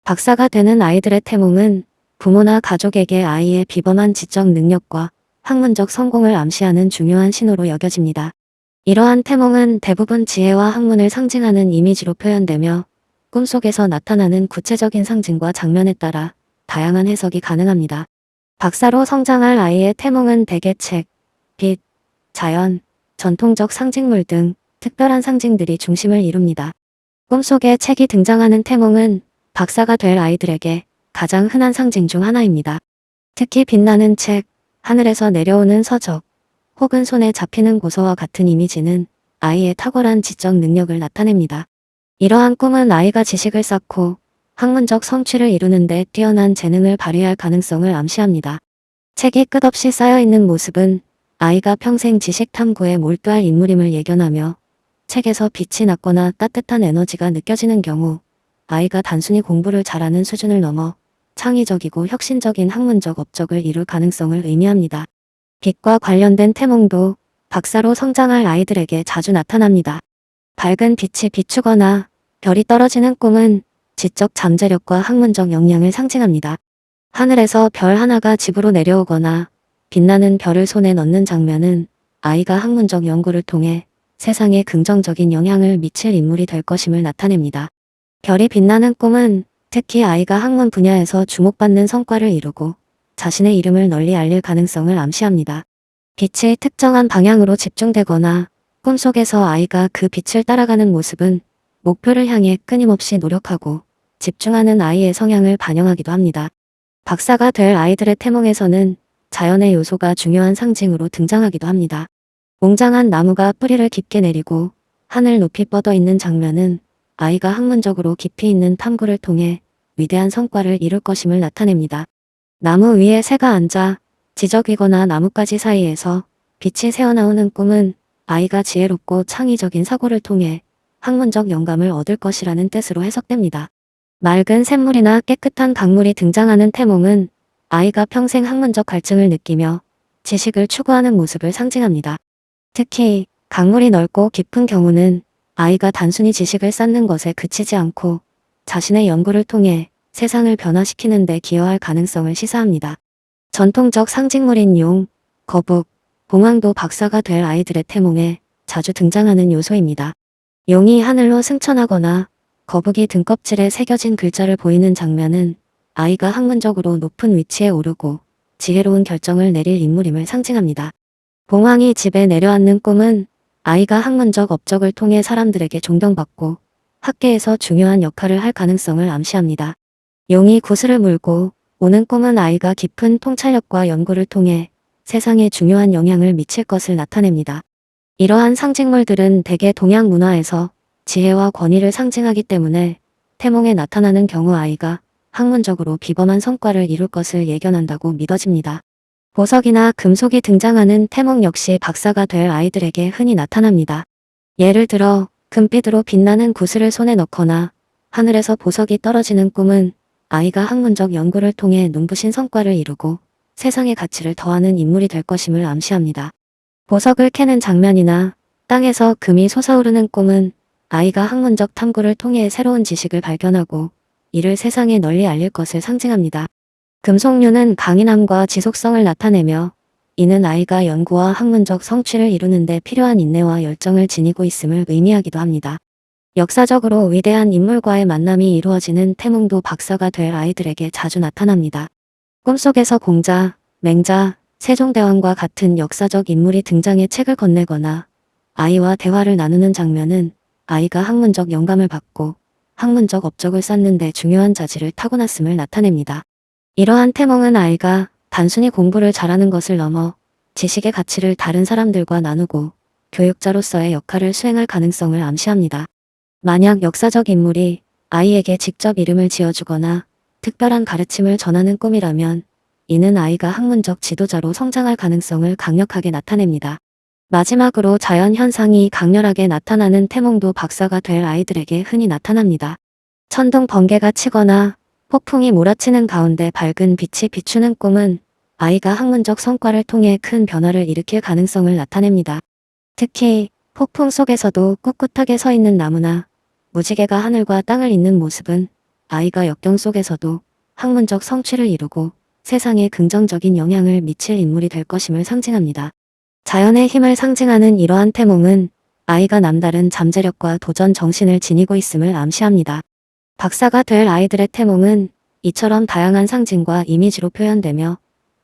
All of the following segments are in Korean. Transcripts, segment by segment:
박사가 되는 아이들의 태몽은 부모나 가족에게 아이의 비범한 지적 능력과 학문적 성공을 암시하는 중요한 신호로 여겨집니다. 이러한 태몽은 대부분 지혜와 학문을 상징하는 이미지로 표현되며 꿈속에서 나타나는 구체적인 상징과 장면에 따라 다양한 해석이 가능합니다. 박사로 성장할 아이의 태몽은 대개 책, 빛, 자연, 전통적 상징물 등 특별한 상징들이 중심을 이룹니다. 꿈속에 책이 등장하는 태몽은 박사가 될 아이들에게 가장 흔한 상징 중 하나입니다. 특히 빛나는 책, 하늘에서 내려오는 서적, 혹은 손에 잡히는 고서와 같은 이미지는 아이의 탁월한 지적 능력을 나타냅니다. 이러한 꿈은 아이가 지식을 쌓고 학문적 성취를 이루는 데 뛰어난 재능을 발휘할 가능성을 암시합니다. 책이 끝없이 쌓여있는 모습은 아이가 평생 지식 탐구에 몰두할 인물임을 예견하며 책에서 빛이 났거나 따뜻한 에너지가 느껴지는 경우 아이가 단순히 공부를 잘하는 수준을 넘어 창의적이고 혁신적인 학문적 업적을 이룰 가능성을 의미합니다. 빛과 관련된 태몽도 박사로 성장할 아이들에게 자주 나타납니다. 밝은 빛이 비추거나 별이 떨어지는 꿈은 지적 잠재력과 학문적 역량을 상징합니다. 하늘에서 별 하나가 집으로 내려오거나 빛나는 별을 손에 넣는 장면은 아이가 학문적 연구를 통해 세상에 긍정적인 영향을 미칠 인물이 될 것임을 나타냅니다. 별이 빛나는 꿈은 특히 아이가 학문 분야에서 주목받는 성과를 이루고 자신의 이름을 널리 알릴 가능성을 암시합니다. 빛이 특정한 방향으로 집중되거나 꿈속에서 아이가 그 빛을 따라가는 모습은 목표를 향해 끊임없이 노력하고 집중하는 아이의 성향을 반영하기도 합니다. 박사가 될 아이들의 태몽에서는 자연의 요소가 중요한 상징으로 등장하기도 합니다. 웅장한 나무가 뿌리를 깊게 내리고 하늘 높이 뻗어 있는 장면은 아이가 학문적으로 깊이 있는 탐구를 통해 위대한 성과를 이룰 것임을 나타냅니다. 나무 위에 새가 앉아 지적이거나 나뭇가지 사이에서 빛이 새어나오는 꿈은 아이가 지혜롭고 창의적인 사고를 통해 학문적 영감을 얻을 것이라는 뜻으로 해석됩니다. 맑은 샘물이나 깨끗한 강물이 등장하는 태몽은 아이가 평생 학문적 갈증을 느끼며 지식을 추구하는 모습을 상징합니다. 특히 강물이 넓고 깊은 경우는 아이가 단순히 지식을 쌓는 것에 그치지 않고 자신의 연구를 통해 세상을 변화시키는 데 기여할 가능성을 시사합니다. 전통적 상징물인 용, 거북, 봉황도 박사가 될 아이들의 태몽에 자주 등장하는 요소입니다. 용이 하늘로 승천하거나 거북이 등껍질에 새겨진 글자를 보이는 장면은 아이가 학문적으로 높은 위치에 오르고 지혜로운 결정을 내릴 인물임을 상징합니다. 봉황이 집에 내려앉는 꿈은 아이가 학문적 업적을 통해 사람들에게 존경받고 학계에서 중요한 역할을 할 가능성을 암시합니다. 용이 구슬을 물고 오는 꿈은 아이가 깊은 통찰력과 연구를 통해 세상에 중요한 영향을 미칠 것을 나타냅니다. 이러한 상징물들은 대개 동양 문화에서 지혜와 권위를 상징하기 때문에 태몽에 나타나는 경우 아이가 학문적으로 비범한 성과를 이룰 것을 예견한다고 믿어집니다. 보석이나 금속이 등장하는 태몽 역시 박사가 될 아이들에게 흔히 나타납니다. 예를 들어 금빛으로 빛나는 구슬을 손에 넣거나 하늘에서 보석이 떨어지는 꿈은 아이가 학문적 연구를 통해 눈부신 성과를 이루고 세상의 가치를 더하는 인물이 될 것임을 암시합니다. 보석을 캐는 장면이나 땅에서 금이 솟아오르는 꿈은 아이가 학문적 탐구를 통해 새로운 지식을 발견하고 이를 세상에 널리 알릴 것을 상징합니다. 금속류는 강인함과 지속성을 나타내며 이는 아이가 연구와 학문적 성취를 이루는 데 필요한 인내와 열정을 지니고 있음을 의미하기도 합니다. 역사적으로 위대한 인물과의 만남이 이루어지는 태몽도 박사가 될 아이들에게 자주 나타납니다. 꿈속에서 공자, 맹자, 세종대왕과 같은 역사적 인물이 등장해 책을 건네거나 아이와 대화를 나누는 장면은 아이가 학문적 영감을 받고 학문적 업적을 쌓는 데 중요한 자질을 타고났음을 나타냅니다. 이러한 태몽은 아이가 단순히 공부를 잘하는 것을 넘어 지식의 가치를 다른 사람들과 나누고 교육자로서의 역할을 수행할 가능성을 암시합니다. 만약 역사적 인물이 아이에게 직접 이름을 지어주거나 특별한 가르침을 전하는 꿈이라면 이는 아이가 학문적 지도자로 성장할 가능성을 강력하게 나타냅니다. 마지막으로 자연 현상이 강렬하게 나타나는 태몽도 박사가 될 아이들에게 흔히 나타납니다. 천둥 번개가 치거나 폭풍이 몰아치는 가운데 밝은 빛이 비추는 꿈은 아이가 학문적 성과를 통해 큰 변화를 일으킬 가능성을 나타냅니다. 특히 폭풍 속에서도 꿋꿋하게 서 있는 나무나 무지개가 하늘과 땅을 잇는 모습은 아이가 역경 속에서도 학문적 성취를 이루고 세상에 긍정적인 영향을 미칠 인물이 될 것임을 상징합니다. 자연의 힘을 상징하는 이러한 태몽은 아이가 남다른 잠재력과 도전 정신을 지니고 있음을 암시합니다. 박사가 될 아이들의 태몽은 이처럼 다양한 상징과 이미지로 표현되며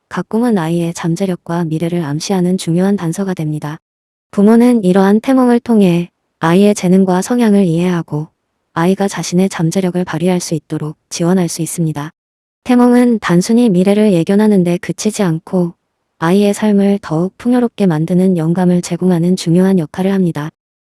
각 꿈은 아이의 잠재력과 미래를 암시하는 중요한 단서가 됩니다. 부모는 이러한 태몽을 통해 아이의 재능과 성향을 이해하고 아이가 자신의 잠재력을 발휘할 수 있도록 지원할 수 있습니다. 태몽은 단순히 미래를 예견하는 데 그치지 않고 아이의 삶을 더욱 풍요롭게 만드는 영감을 제공하는 중요한 역할을 합니다.